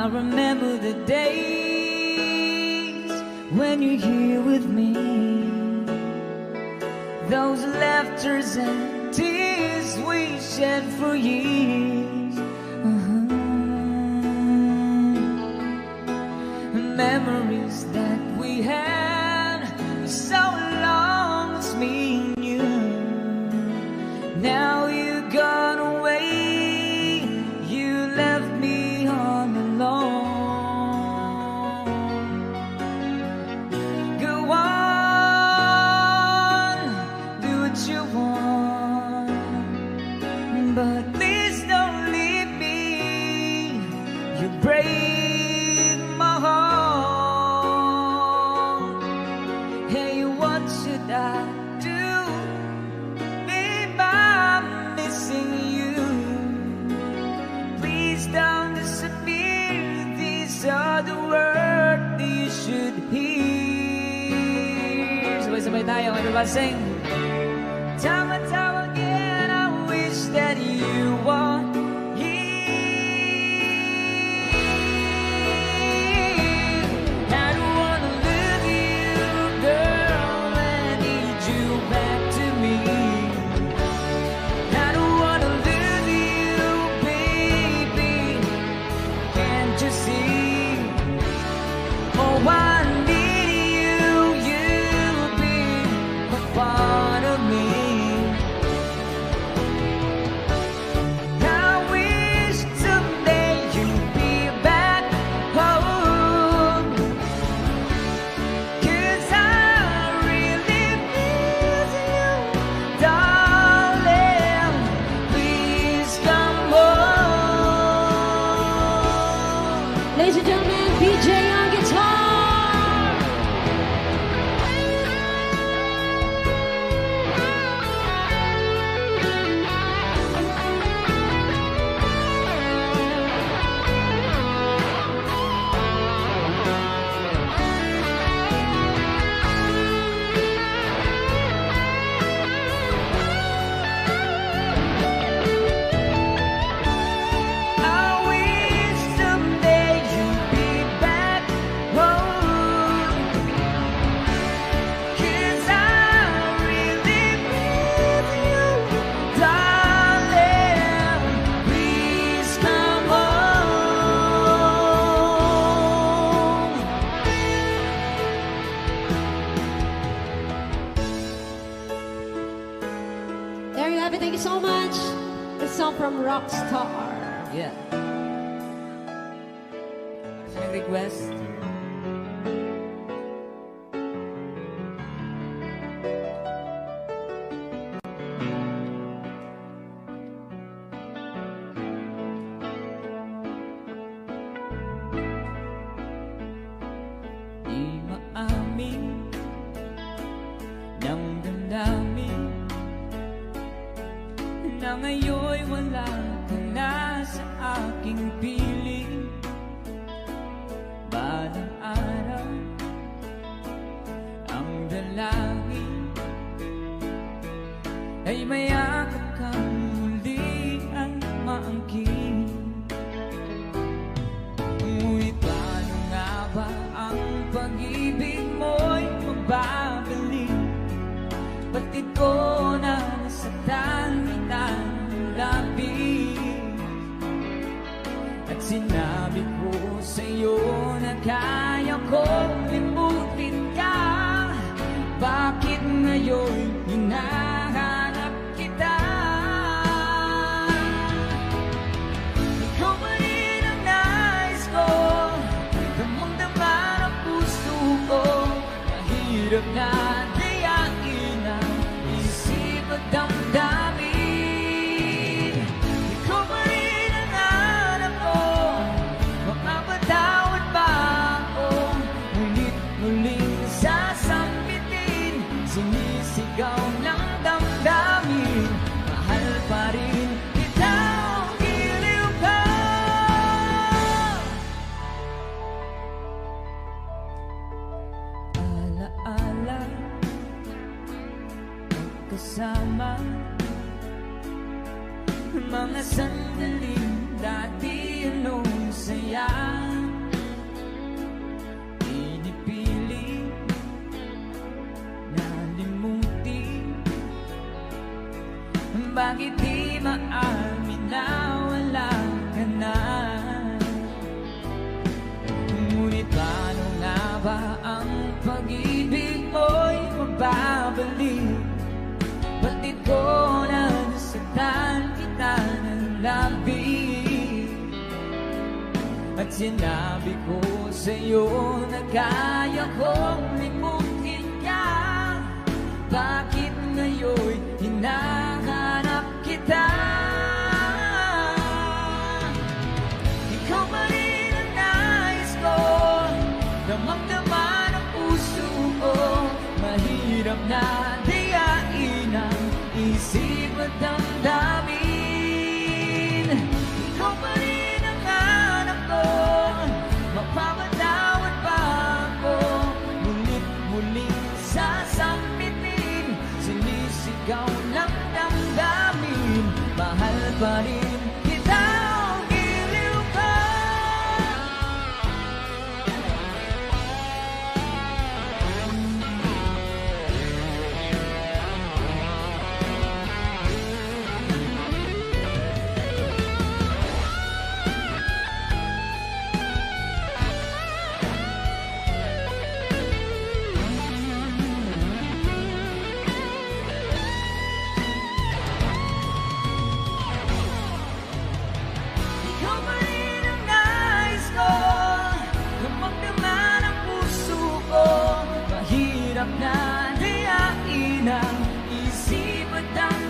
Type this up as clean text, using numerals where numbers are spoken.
I remember the days when you're here with me, those laughters and tears we shed for years. Memories that we had so long as me and you. Now you're gone away, you left me all alone. Go on, do what you want, but please don't leave me. You break my heart. Hey, what should I do? Babe, I'm missing you. Please don't disappear. These are the words that you should hear. Sabay-sabay tayo, everybody sing. Time and time again, I wish that you were here. I don't wanna lose you, girl. I need you back to me. I don't wanna lose you, baby. Can't you see? Oh, I need you. You'll be a part of me. I wish someday you'd be back home, 'cause I really miss you, darling. Please come home. Ladies and gentlemen, BJ on guitar. I wish someday you'd be back home, 'cause I really miss you, darling. Please come home. There you have it. Thank you so much. The song from Rockstar. Yeah. Sino request? Di maamin ng damdamin na ngayon'y wala ka na sa aking piling. Balang araw ang dalangin ay mayakap kang muli ang maangkin. Ngunit paano nga ba ang pag-ibig mo'y mababalik? Batid ko na nasaktan kita ng labis, at sinabi ko sa'yo na kaya kong limutin ka. Bakit ngayon hinahanap kita? Ikaw pa rin ang nais ko, damang-dama ng puso ko. Mahirap na dayain ang isip at damdamin. Ikaw pa rin ang hanap ko, makapatawad ba ako? Ngunit muling sasambitin, sinisigaw ng damdamin. Mahal pa rin kita, giliw ka. Alaala Bakit di maamin na wala ka na? Ngunit paano nga ba ang pag-ibig mo'y mababalik? Batid ko na nasaktan kita ng labis, at sinabi ko sa'yo na kaya kong limutin ka. Bakit ngayon hinahanap kita? Ikaw pa rin ang nais ko, damang-dama ng puso ko. Mahirap na diyain ang isip at damdamin. Ikaw pa rin ang hanap ko, mapapatawad pa ako. Ngunit muling sasampitin, sinisigaw ng damdamin. Mahal pa rin kita, giliw ka. Ikaw pa rin ang nais ko, damang-dama ng puso ko. Mahirap na diyain ang isip at damdamin.